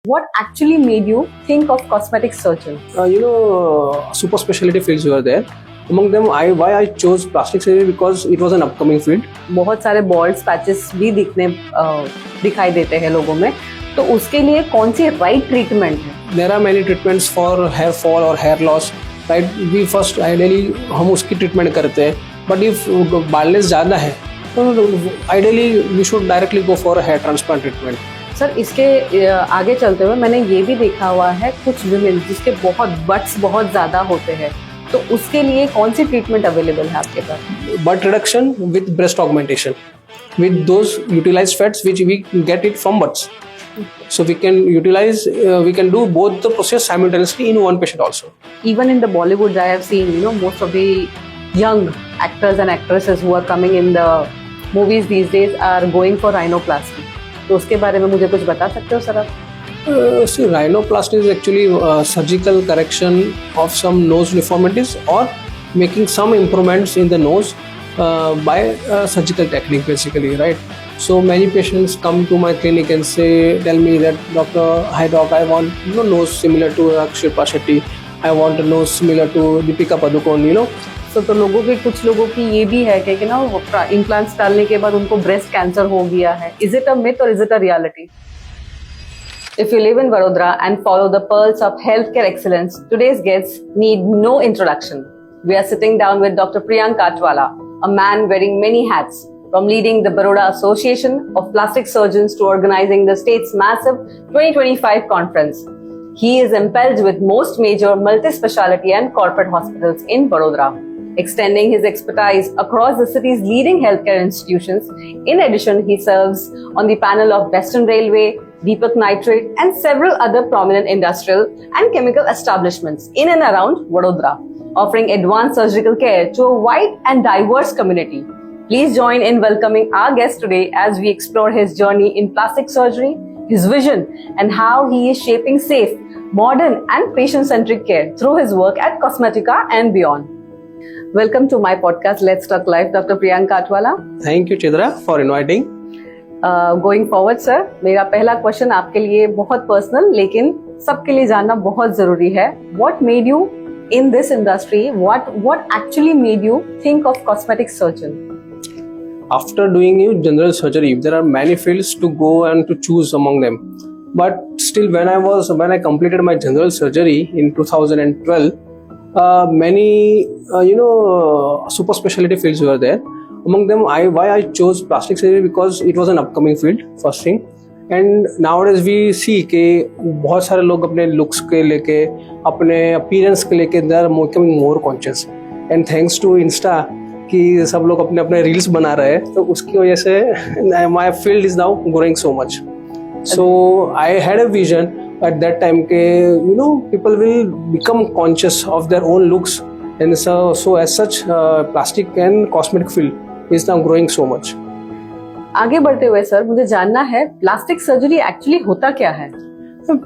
What actually made you think of cosmetic surgeon? Super specialty fields were there. Among them, why I chose plastic surgery because it was an upcoming field. बहुत सारे बॉल्ड्स patches भी दिखाई देते हैं लोगों में, तो उसके लिए कौन सी राइट ट्रीटमेंट है? There are many treatments for hair fall or hair loss. Right? We first ideally हम उसकी ट्रीटमेंट करते हैं. But if baldness ज़्यादा है, तो ideally we should directly go for a hair transplant treatment. Sir, इसके आगे चलते हुए मैंने ये भी देखा हुआ है कुछ विमेन जिसके बट्स बहुत ज़्यादा होते हैं, तो उसके लिए कौन सी ट्रीटमेंट अवेलेबल है आपके पास? Butt reduction with breast augmentation. With those utilized fats which we get it from butts. So we can do both the process simultaneously in one patient also. Even in the Bollywood, I have seen, most of the young actors and actresses who are coming in the movies these days are going for rhinoplasty. तो उसके बारे में मुझे कुछ बता सकते हो sir आप? See, rhinoplasty is actually surgical correction of some nose deformities or making some improvements in the nose by surgical technique basically, right? So many patients come to my clinic and tell me that, Doctor, hi doc, I want nose similar to Shilpa Shetty. I want a nose similar to Deepika Padukone, तो लोगों के कुछ लोगों की ये भी है कि ना इम्प्लांट्स डालने के बाद उनको ब्रेस्ट कैंसर हो गया है. इज इट अ मिथ और is it a reality? If you live in Vadodara and follow the pearls of healthcare excellence, today's guests need no introduction. We are sitting down with Dr. Priyank Katwala, a man wearing many hats, from leading the Baroda Association of Plastic Surgeons to organizing the state's massive 2025 conference. He is impelled with most major multi-speciality and corporate hospitals in Barodara, extending his expertise across the city's leading healthcare institutions. In addition, he serves on the panel of Western Railway, Deepak Nitrate, and several other prominent industrial and chemical establishments in and around Vadodara, offering advanced surgical care to a wide and diverse community. Please join in welcoming our guest today as we explore his journey in plastic surgery, his vision, and how he is shaping safe, modern, and patient-centric care through his work at Cosmetica and beyond. Welcome to my podcast, Let's Talk Life, Dr. Priyank Katwala. Thank you, Chidra, for inviting. Going forward, sir, मेरा पहला question आपके लिए बहुत personal लेकिन सबके लिए जानना बहुत जरूरी है. What made you in this industry? What actually made you think of cosmetic surgeon? After doing general surgery, there are many fields to go and to choose among them. But still, when I completed my general surgery in 2012, many super specialty fields were there. Among them, why I chose plastic surgery because it was an upcoming field, first thing. And nowadays we see कि बहुत सारे लोग अपने looks के लेके, अपने appearance के लेके they are becoming more conscious. And thanks to Insta कि सब लोग अपने अपने reels बना रहे हैं, तो उसकी वजह से my field is now growing so much. So I had a vision at that time के people will become conscious of their own looks, and so as such plastic and cosmetic field is now growing so much. आगे बढ़ते हुए sir, मुझे जानना है plastic surgery actually होता क्या है?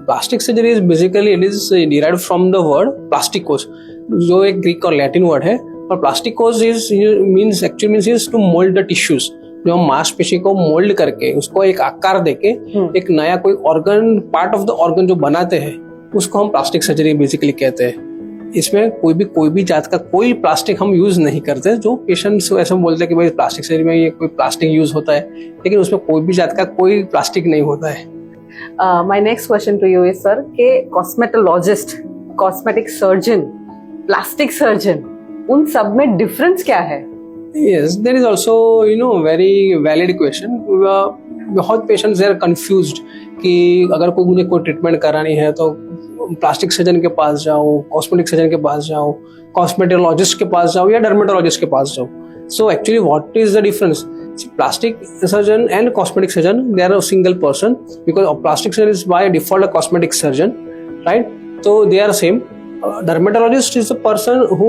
Plastic surgery is basically it is derived from the word plastikos, जो एक ग्रीक और लैटिन वर्ड है. और plastikos means to mold the tissues. जो हम मांसपेशी को मोल्ड करके उसको एक आकार देके एक नया कोई organ, part of the organ जो बनाते हैं, उसको हम प्लास्टिक सर्जरी बेसिकली कहते हैं. इसमें कोई भी जात का कोई प्लास्टिक हम यूज नहीं करते. जो पेशेंट्स ऐसा बोलते हैं कि भाई प्लास्टिक सर्जरी में ये कोई प्लास्टिक यूज होता है, लेकिन उसमें कोई भी जात का कोई प्लास्टिक नहीं होता है. My next question to you is sir कि cosmetologist, cosmetic surgeon, plastic surgeon, उन सब में डिफरेंस क्या है? Yes, there is also very valid question. बहुत पेशेंट्स आर कंफ्यूज्ड कि अगर मुझे कोई ट्रीटमेंट करानी है तो प्लास्टिक सर्जन के पास जाऊँ, कॉस्मेटिक सर्जन के पास जाऊँ, कॉस्मेटोलॉजिस्ट के पास जाऊँ या डर्मेटोलॉजिस्ट के पास जाऊँ. So actually what is the difference? Plastic surgeon and cosmetic surgeon, they are a single person because a plastic surgeon is by default a cosmetic surgeon, right? So they are same. Dermatologist is the person who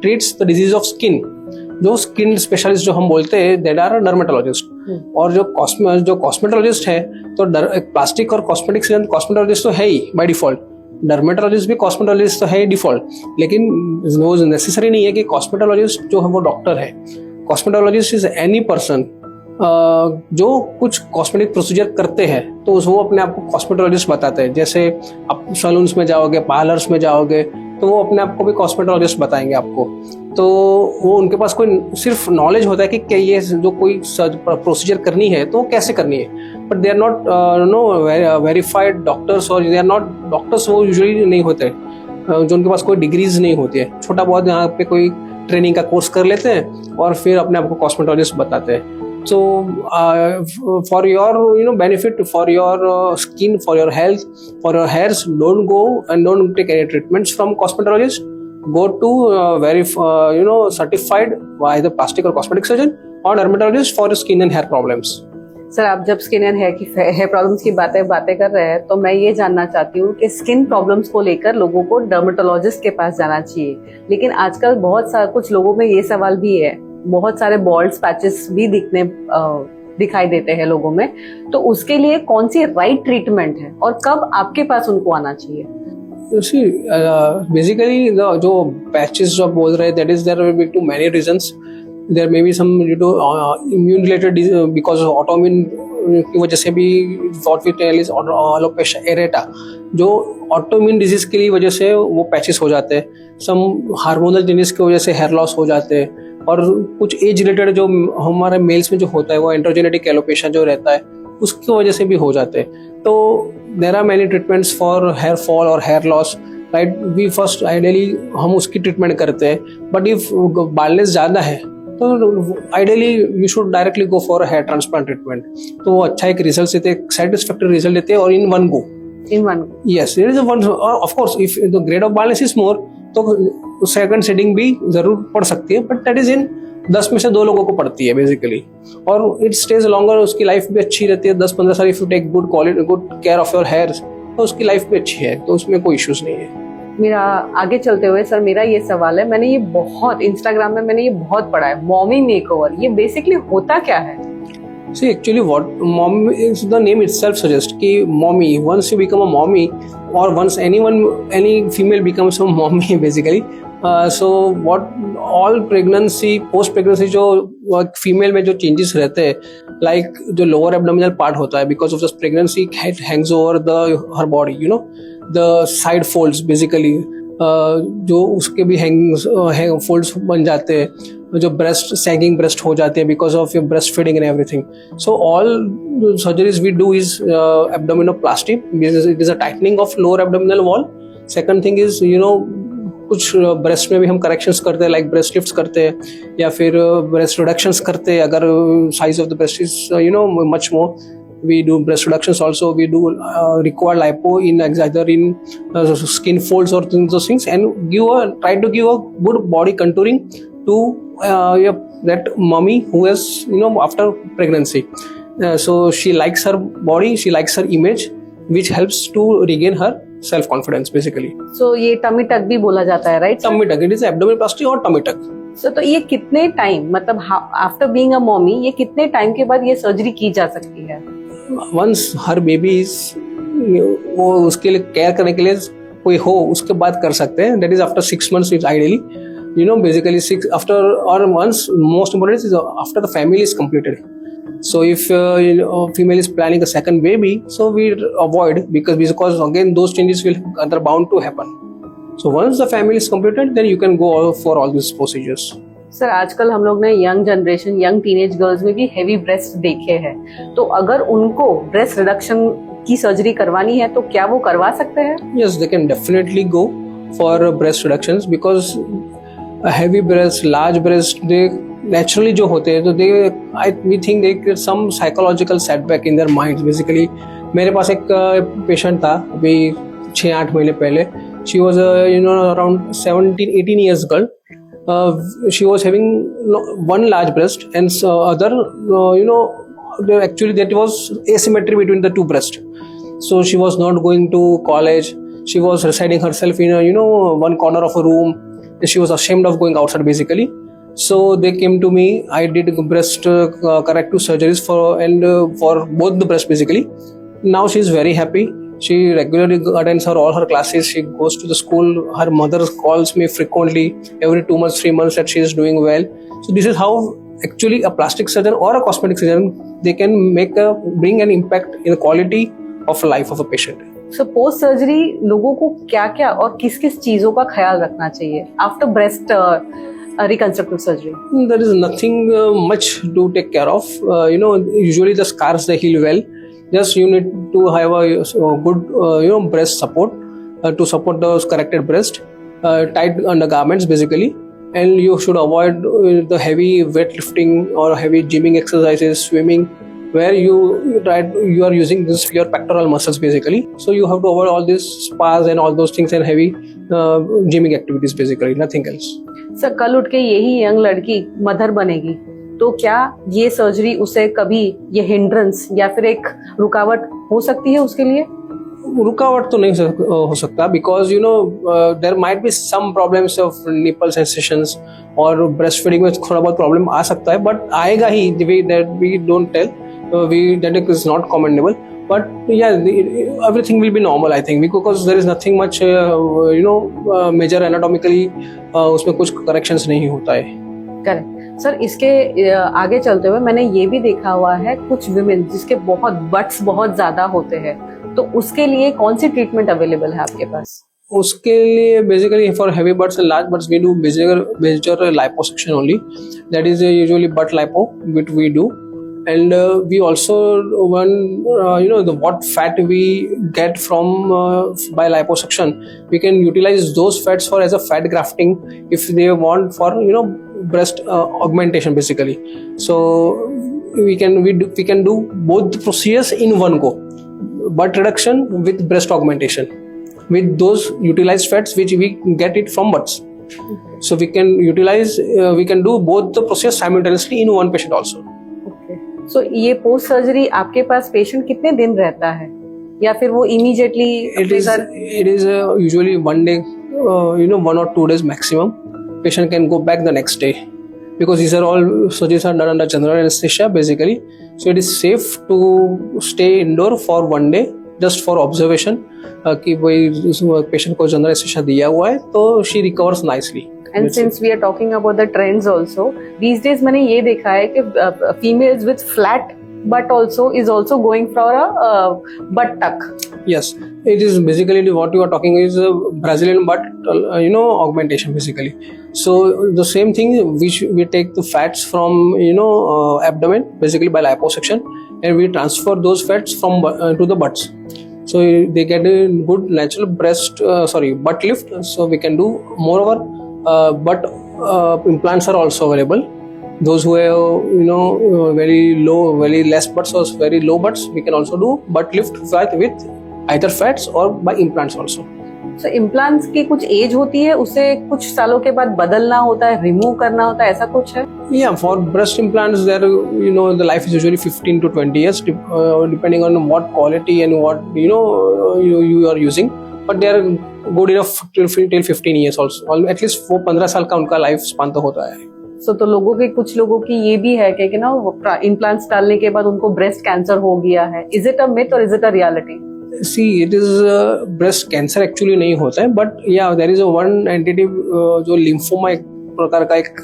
treats the disease of skin. जो skin specialist जो हम बोलते हैं that are dermatologist. और जो cosmetologist है तो plastic और कॉस्मेटिक सर्जन, कॉस्मेटोलॉजिस्ट तो है ही बाय डिफॉल्ट, डर्मेटोलॉजिस्ट भी कॉस्मेटोलॉजिस्ट तो है डिफॉल्ट. लेकिन वो नेसेसरी नहीं है कि कॉस्मेटोलॉजिस्ट जो है वो डॉक्टर है. कॉस्मेटोलॉजिस्ट इज एनी पर्सन जो कुछ कॉस्मेटिक प्रोसीजर करते हैं तो वो अपने आप को कॉस्मेटोलॉजिस्ट बताते हैं। जैसे आप सैलून्स में जाओगे, पार्लर्स में जाओगे, तो वो अपने आप को भी कॉस्मेटोलॉजिस्ट बताएंगे आपको। तो वो उनके पास कोई सिर्फ नॉलेज होता है कि क्या ये जो कोई प्रोसीजर करनी है तो कैसे करनी है, but they are not verified doctors, और दे आर नॉट डॉक्टर्स, वो यूजुअली नहीं होते जो उनके पास कोई डिग्रीज नहीं होती है। छोटा बहुत यहाँ पे कोई ट्रेनिंग का कोर्स कर लेते हैं और फिर अपने आप को कॉस्मेटोलॉजिस्ट बताते हैं। So for your benefit, for your skin, for your health, for your hairs, don't go and don't take any treatments from cosmetologist. Go to very certified by the plastic or cosmetic surgeon or dermatologist for your skin and hair problems. Sir, आप जब skin and hair problems की बातें कर रहे हैं तो मैं ये जानना चाहती हूँ कि स्किन प्रॉब्लम्स को लेकर लोगों को डर्मेटोलॉजिस्ट के पास जाना चाहिए, लेकिन आजकल बहुत सारा कुछ लोगों में ये सवाल भी है, बहुत सारे बॉल्ड्स पैचेस भी दिखाई देते हैं लोगों में, तो उसके लिए कौन सी राइट ट्रीटमेंट है और कब आपके पास उनको आना चाहिए? बेसिकली जो पैचेस जो बोल रहे हैं, that is there will be too many reasons. There may be some immune related, because autoimmune की वजह से भी what we tell is alopecia areata, जो ऑटोइम्यून डिजीज की वजह से वो पैचेस हो जाते हैं. सम हार्मोनल चेंजेस की वजह से हेयर लॉस हो जाते हैं, और कुछ एज रिलेटेड जो हमारे मेल्स में जो होता है वो एंड्रोजेनेटिक एलोपेशिया जो रहता है उसकी वजह से भी हो जाते हैं. तो there are many treatments for hair fall और hair loss, right. We first ideally हम उसकी ट्रीटमेंट करते हैं, बट इफ बाल्डनेस ज़्यादा है तो ideally you should directly go for hair transplant treatment. तो वो अच्छा एक रिजल्ट देते हैं, सेटिस्फैक्टरी रिजल्ट देते हैं, और in one go. Yes, there is a one. Of course, if the grade of baldness is more, तो सेकंड सेटिंग भी जरूर पड़ सकती है, बट दैट इज इन 10 में से 2 लोगों को पड़ती है बेसिकली, और इट स्टेज लॉन्गर. उसकी लाइफ भी अच्छी रहती है 10-15 साल. If you take good care of your hairs तो उसकी लाइफ भी अच्छी है, तो उसमें कोई इश्यूज नहीं है. मेरा आगे चलते हुए सर, मेरा ये सवाल है, मैंने ये बहुत इंस्टाग्राम में मैंने ये बहुत पढ़ा है, मॉमी मेकओवर. ये बेसिकली होता क्या है? See, actually, what mom is, the name itself suggests कि mommy. Once you become a mommy, or once any female becomes a mommy, basically. So what all pregnancy, post pregnancy जो female में जो changes रहते हैं, like जो lower abdominal part होता है, because of this pregnancy hangs over her body, the side folds basically. जो उसके भी folds बन जाते हैं, जो ब्रेस्ट सैगिंग ब्रेस्ट हो जाते हैं because of your breast feeding and everything. So all surgeries we do is abdominoplasty. It is a tightening of lower abdominal wall. Second thing is कुछ ब्रेस्ट में भी हम करेक्शंस करते हैं, लाइक ब्रेस्ट लिफ्ट्स करते हैं, या फिर ब्रेस्ट रिडक्शंस करते हैं अगर size of the breast is much more. We do breast reductions also. We do require lipo in either in skin folds or those things, and try to give a good body contouring to that mommy who is after pregnancy. So she likes her body, she likes her image, which helps to regain her self confidence basically. So ये tummy tuck भी बोला जाता है, right? Tummy tuck, it is abdominoplasty or tummy tuck. So तो ये कितने time, मतलब after being a mommy, ये कितने टाइम के बाद ये सर्जरी की जा सकती है? Once her baby is, वो उसके लिए केयर करने के लिए कोई हो उसके बाद कर सकते हैं. That is after 6 months is ideally, basically 6 after, or once, most important is after the family is completed. So if female is planning a second baby, so we avoid, because again those changes are bound to happen. So once the family is completed, then you can go for all these procedures. Sir, आजकल हम लोग ने young generation, young teenage girls में भी heavy breast देखे हैं, तो अगर उनको ब्रेस्ट रिडक्शन की सर्जरी करवानी है तो क्या वो करवा सकते हैं? Yes, they can definitely go for breast reductions, because a heavy breast, large breast, they naturally जो होते हैं, तो we think they get some psychological setback in their minds basically. मेरे पास एक पेशेंट था अभी 6-8 महीने पहले. She was around 17-18 years girl. She was having one large breast and other, actually that was asymmetry between the two breasts. So she was not going to college. She was residing herself in one corner of a room. She was ashamed of going outside basically. So they came to me. I did breast corrective surgeries for both the breasts basically. Now she is very happy. She regularly attends all her classes. She goes to the school. Her mother calls me frequently, every 2 months, 3 months, that she is doing well. So this is how actually a plastic surgeon or a cosmetic surgeon, they can bring an impact in the quality of life of a patient. So post surgery लोगों को क्या क्या और किस किस चीजों का ख्याल रखना चाहिए after breast reconstructive surgery? There is nothing much to take care of. Usually the scars they heal well. Just you need to have a good breast support to support those corrected breast, tight undergarments basically, and you should avoid the heavy weightlifting or heavy gymming exercises, swimming, where you are using your pectoral muscles basically. So you have to avoid all these spas and all those things and heavy gymming activities basically, nothing else. Sir कल उठ के यही young लड़की mother बनेगी तो क्या ये surgery उसे कभी ये हिंड्रेंस या फिर एक रुकावट हो सकती है उसके लिए? रुकावट तो नहीं हो सकता because there might be some problems of nipple sensations और ब्रेस्ट फीडिंग में थोड़ा बहुत प्रॉब्लम आ सकता है, बट आएगा ही. We don't tell, that is not commendable, but yeah, everything will be normal I think, because there is nothing much major anatomically उसमें कुछ corrections नहीं होता है. Correct sir. इसके आगे चलते हुए मैंने ये भी देखा हुआ है कुछ विमेन जिसके बट्स बहुत ज्यादा होते हैं, तो उसके लिए कौन सी ट्रीटमेंट अवेलेबल है आपके पास? उसके लिए basically for heavy butts and large butts we do major liposuction only. That is usually butt lipo which we do. And we also what fat we get from by liposuction, we can utilize those fats for as a fat grafting if they want for breast augmentation basically. So we can do both the procedures in one go, butt reduction with breast augmentation with those utilized fats which we get it from butts. So we can do both the procedures simultaneously in one patient also. So, ये post surgery आपके पास patient कितने दिन रहता है या फिर वो immediately? It is usually 1 day, 1 or 2 days maximum. Patient can go back the next day because these are all surgeries are done under general anesthesia basically. So it is safe to stay indoor for 1 day just for observation कि भाई patient को general anaesthesia दिया हुआ है तो she recovers nicely. And since we are talking about the trends also, these days मैंने ये देखा है कि females with flat butt also is also going for a butt tuck. Yes, it is basically what you are talking is a Brazilian butt, augmentation basically. So the same thing which we take the fats from abdomen basically by liposuction, and we transfer those fats from to the butts. So they get a good natural butt lift. So we can do moreover. But implants are also available. Those who have very less butts or very low butts, we can also do butt lift with either fats or by implants also. So implants की कुछ as होती है, उसे कुछ सालों के बाद बदलना होता है, रिमूव करना होता है, ऐसा कुछ है? Yeah, for breast implants, there the life is usually 15 to 20 years, depending on what quality and what you are using. But they are good enough till 15 years also. At least 15 साल का उनका life span तो होता है. So तो कुछ लोगों की ये भी है कि ना इम्प्लांट्स डालने के बाद उनको ब्रेस्ट कैंसर हो गया है. Is it a myth or is it a reality? See, it is breast cancer actually नहीं होता है, but yeah, there is a one entity जो लिम्फोमा एक प्रकार का एक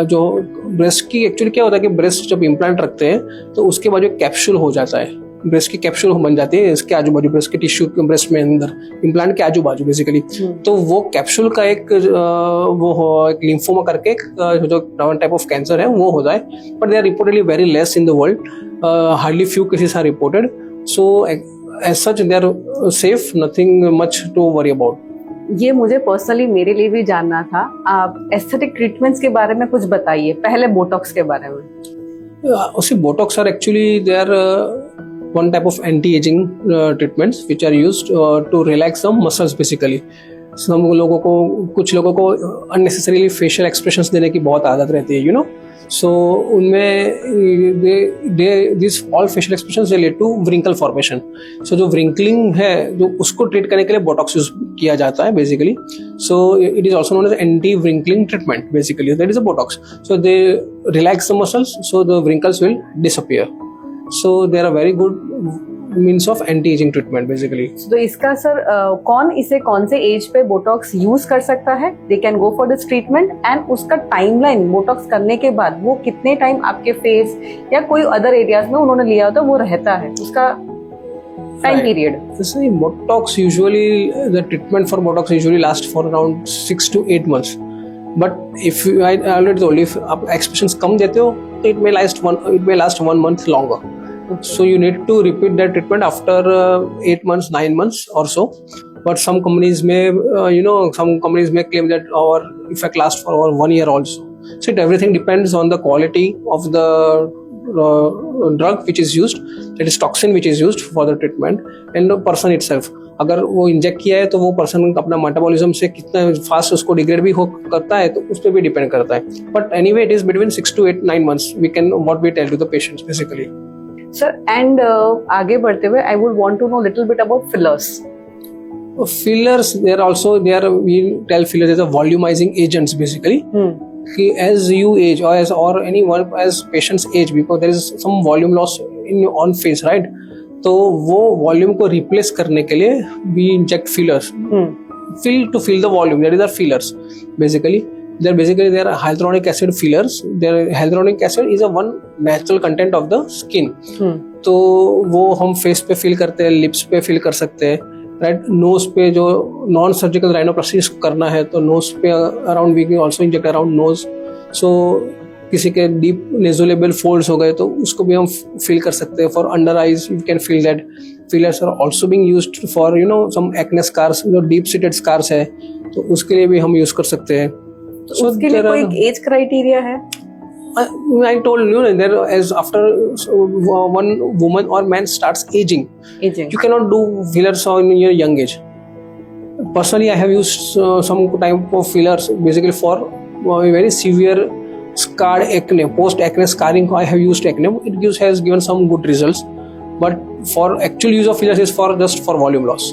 जो ब्रेस्ट की एक्चुअली क्या होता है कि ब्रेस्ट जब इम्प्लांट रखते हैं तो उसके बाद जो कैप्सूल हो जाता है, ब्रेस्ट की कैप्सूल बन जाती है इसके आजू बाजू, ब्रेस्ट के टिश्यू ब्रेस्ट में अंदर इम्प्लांट के आजू बाजू बेसिकली. तो वो कैप्सूल का एक लिम्फोमा करके जो टाइप ऑफ कैंसर है वो होता है, but they are reportedly very less in the world. Hardly few cases are reported. So as such they are safe, nothing much to worry about. ये मुझे पर्सनली मेरे लिए भी जानना था. आप एस्थेटिक ट्रीटमेंट्स के बारे में कुछ बताइए, पहले बोटॉक्स के बारे में. Botox are actually they are one type of anti-aging treatments which are used to relax the muscles basically. कुछ लोगों को unnecessarily facial expressions देने की बहुत आदत रहती है, so उनमें these all facial expressions they lead to wrinkle formation. So जो wrinkling है जो उसको treat करने के लिए botox यूज किया जाता है basically. So it is also known as anti-wrinkling treatment basically. That is a botox. So they relax the muscles so the wrinkles will disappear. So there are very good means of anti-aging treatment basically. तो इसका sir कौन से as पे Botox use कर सकता है? They can go for this treatment, and उसका timeline Botox करने के बाद वो कितने टाइम आपके फेस या कोई अदर एरियाज में उन्होंने लिया होता वो रहता है, उसका time period? Botox usually, the treatment for Botox usually lasts for around 6 to 8 months. But if I already told you, if आप expressions कम देते हो, it may last 1 month longer. So you need to repeat that treatment after 8 months, 9 months or so. But some companies may, claim that our effect lasts for over 1 year also. So everything depends on the quality of the drug which is used, that is toxin which is used for the treatment, and the person itself. अगर वो inject किया है तो वो person अपना metabolism से कितना fast उसको डिग्रेड भी हो करता है, तो उस पर भी डिपेंड करता है. But anyway it is between 6 to 9 months we can what we tell to the patients basically. Sir and आगे बढ़ते हुए I would want to know little bit about fillers. Fillers, we tell fillers as a volumizing agents basically. As you age or anyone as patients age, because there is some volume loss on face, right? तो वो volume को replace करने के लिए we inject fillers, fill the volume. That is our fillers basically. They are hyaluronic acid fillers. Hyaluronic acid is a one natural content of the skin. तो वो हम face पे फिल करते हैं, लिप्स पे फिल कर सकते हैं, राइट. नोज पे जो नॉन सर्जिकल राइनोप्लास्टी करना है तो नोज पे around we can also inject around nose. So किसी के डीप नेजोलेबल फोल्ड्स हो गए तो उसको भी हम फिल कर सकते हैं. For under eyes you can feel that. Fillers are also being used for some acne scars, जो डीप सीटेड स्कार्स है, तो उसके लिए भी हम यूज कर सकते हैं. तो उसके लिए कोई एज क्राइटेरिया है? I told you that as after one woman or man starts aging, you cannot do fillers in your young age. Personally, I have used some type of fillers basically for very severe scarred acne, post acne scarring. I have used acne. Has given some good results, but for actual use of fillers is just for volume loss.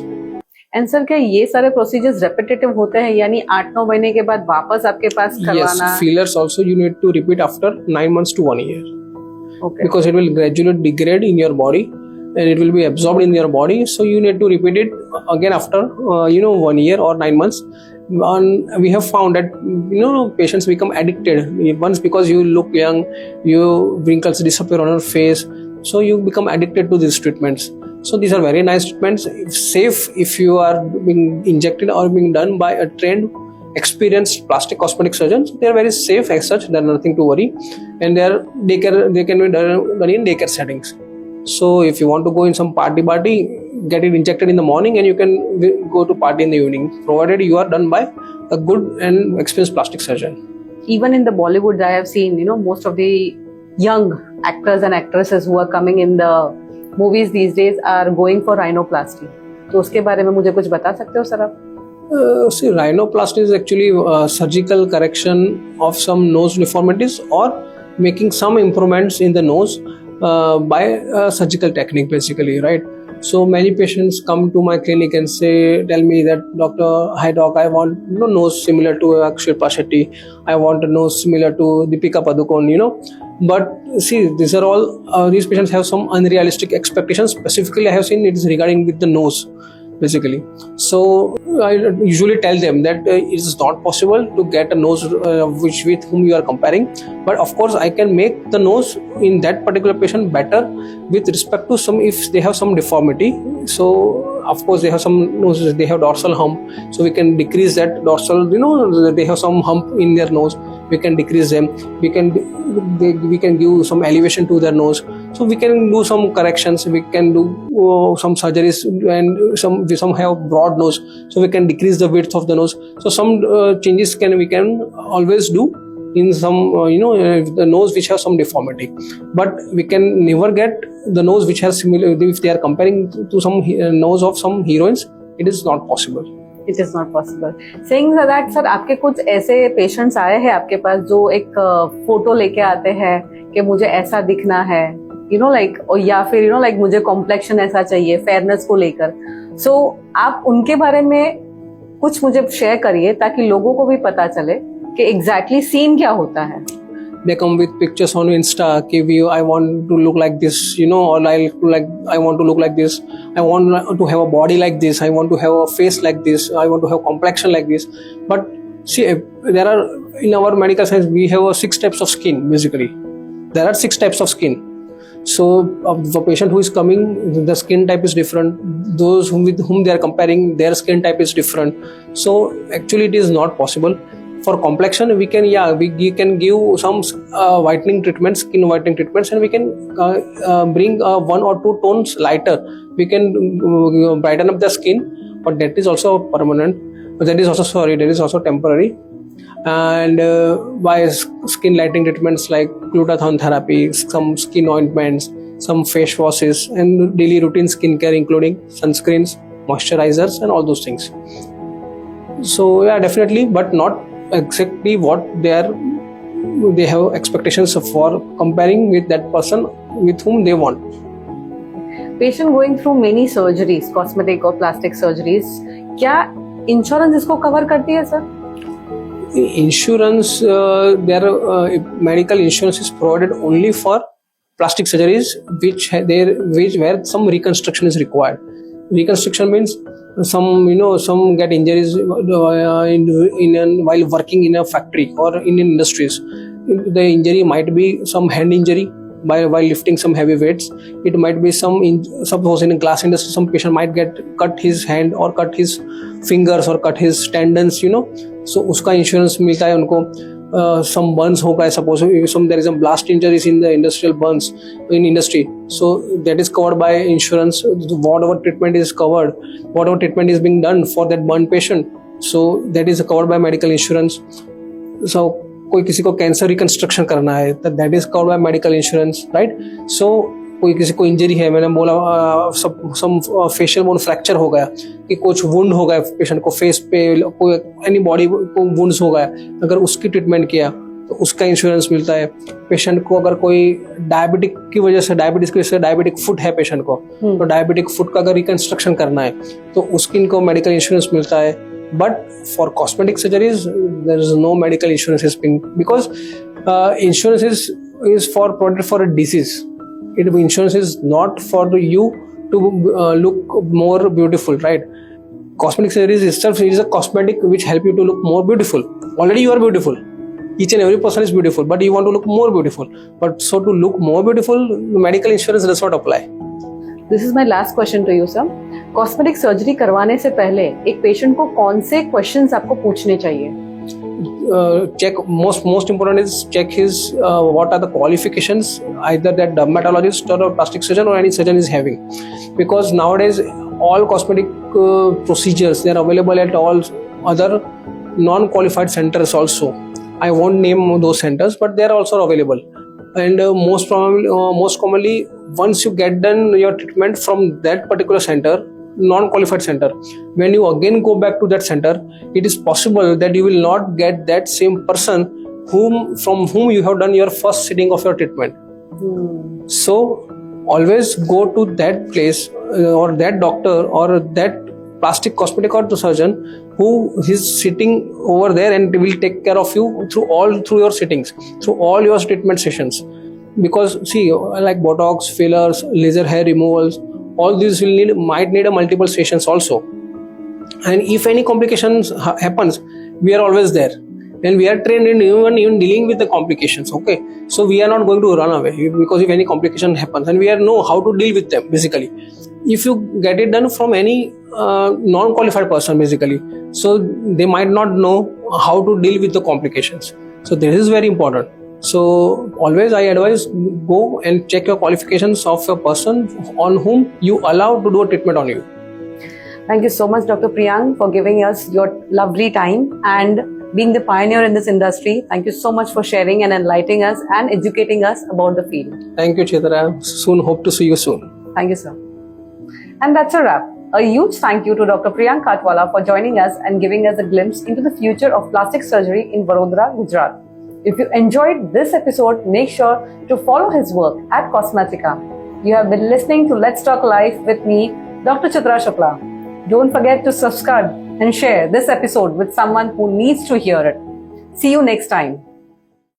And sir क्या ये सारे procedures repetitive होते हैं, यानी 8-9 महीने के बाद वापस आपके पास करवाना? Yes, fillers also you need to repeat after 9 months to 1 year. Okay. Because it will gradually degrade in your body and it will be absorbed in your body. So you need to repeat it again after 1 year or 9 months. And we have found that patients become addicted once, because you look young, your wrinkles disappear on your face, so you become addicted to these treatments. So these are very nice treatments, safe if you are being injected or being done by a trained, experienced plastic cosmetic surgeons. They are very safe as such. There are nothing to worry, and they can be done in daycare settings. So if you want to go in some party, get it injected in the morning, and you can go to party in the evening, provided you are done by a good and experienced plastic surgeon. Even in the Bollywood, I have seen most of the young actors and actresses who are coming in the movies these days are going for rhinoplasty. तो उसके बारे में मुझे कुछ बता सकते हो sir आप? See, rhinoplasty is actually surgical correction of some nose deformities or making some improvements in the nose by a surgical technique basically, right? So many patients come to my clinic and tell me that, doctor, hi doc, I want nose similar to Shilpa Shetty. I want a nose similar to Deepika Padukone, But see, these patients have some unrealistic expectations. Specifically, I have seen it is regarding with the nose, basically. So I usually tell them that it is not possible to get a nose with whom you are comparing. But of course, I can make the nose in that particular patient better with respect to if they have some deformity. So of course they have some noses, they have dorsal hump, so we can decrease that dorsal, they have some hump in their nose, we can decrease them. We can give some elevation to their nose, so we can do some corrections. We can do some surgeries, and some have broad nose, so we can decrease the width of the nose. So some changes we can always do in some the nose which has some deformity, but we can never get the nose which has similar. If they are comparing to some nose of some heroines, it is not possible. It is not possible. Saying that, sir, आपके कुछ ऐसे patients आए हैं आपके पास जो एक photo लेके आते हैं कि मुझे ऐसा दिखना है, या फिर मुझे कॉम्प्लेक्शन ऐसा चाहिए, फेयरनेस को लेकर. सो आप उनके बारे में कुछ मुझे शेयर करिए ताकि लोगों को भी पता चले कि एग्जैक्टली सीन क्या होता है. they come with pictures on Insta. I want to look like this, or I want to look like this. I want to have a body like this. I want to have a face like this. I want to have complexion like this. But see, there are, in our medical science, we have 6 types of skin. Basically, there are 6 types of skin. So the patient who is coming, the skin type is different. Those with whom they are comparing, their skin type is different. So actually, it is not possible. For complexion, we can give some whitening treatments, skin whitening treatments, and we can bring 1 or 2 tones lighter. We can brighten up the skin, but that is also permanent. That is also temporary. And by skin lightening treatments like glutathione therapy, some skin ointments, some face washes, and daily routine skincare including sunscreens, moisturizers, and all those things. So yeah, definitely, but not exactly what they have expectations for comparing with that person with whom they want. Patient going through many surgeries, cosmetic or plastic surgeries, क्या insurance इसको cover करती है sir? Insurance, medical insurance is provided only for plastic surgeries where some reconstruction is required. Reconstruction means some get injuries while working in a factory or in industries. The injury might be some hand injury while lifting some heavy weights. It might be suppose in a glass industry, some patient might cut his hand or cut his fingers or cut his tendons, so uska insurance milta hai unko. Some burns ho gaye, suppose there is a blast injuries in the industrial burns in industry, so that is covered by insurance. Whatever treatment is covered, whatever treatment is being done for that burn patient, so that is covered by medical insurance. So कोई किसी को cancer reconstruction करना है, that is covered by medical insurance, right. So कोई किसी को injury है, मैंने बोला सम फेशियल बोन फ्रैक्चर हो गया, कि कुछ वुंड हो गया पेशेंट को फेस पे, कोई एनी बॉडी को वुंड्स हो गया, अगर उसकी ट्रीटमेंट किया तो उसका इंश्योरेंस मिलता है. पेशेंट को अगर कोई डायबिटिस की वजह से डायबिटिक फुट है पेशेंट को, तो डायबिटिक फुट का अगर रिकंस्ट्रक्शन करना है तो उसकी इनको मेडिकल इंश्योरेंस मिलता है. But for cosmetic surgeries, there is no medical insurance because insurance is for a disease. Insurance is not for you to look more beautiful, right? Cosmetic surgeries itself is a cosmetic which help you to look more beautiful. Already you are beautiful. Each and every person is beautiful, but you want to look more beautiful. But so to look more beautiful, medical insurance does not apply. This is my last question to you, sir. Cosmetic surgery करवाने से पहले एक patient को कौन से questions आपको पूछने चाहिए? Check most important is check his what are the qualifications either that dermatologist or a plastic surgeon or any surgeon is having, because nowadays all cosmetic procedures, they are available at all other non-qualified centers also. I won't name those centers, but they are also available. And most commonly, once you get done your treatment from that particular center, non-qualified center, when you again go back to that center, it is possible that you will not get that same person from whom you have done your first sitting of your treatment. So always go to that place or that doctor or that plastic cosmetic or surgeon who is sitting over there and will take care of you through your sittings, through all your treatment sessions. Because see, like Botox, fillers, laser hair removals, all these might need a multiple sessions also. And if any complications happens, we are always there, and we are trained in even dealing with the complications. Okay, so we are not going to run away, because if any complication happens, and we know how to deal with them basically. If you get it done from any non-qualified person basically, so they might not know how to deal with the complications. So this is very important. So always I advise, go and check your qualifications of a person on whom you allow to do a treatment on you. Thank you so much, Dr. Priyank, for giving us your lovely time and being the pioneer in this industry. Thank you so much for sharing and enlightening us and educating us about the field. Thank you, Chaitra. Soon hope to see you soon. Thank you, sir. And that's a wrap. A huge thank you to Dr. Priyank Khatwala for joining us and giving us a glimpse into the future of plastic surgery in Vadodara, Gujarat. If you enjoyed this episode, make sure to follow his work at Cosmetica. You have been listening to Let's Talk Life with me, Dr. Chitra Shukla. Don't forget to subscribe and share this episode with someone who needs to hear it. See you next time.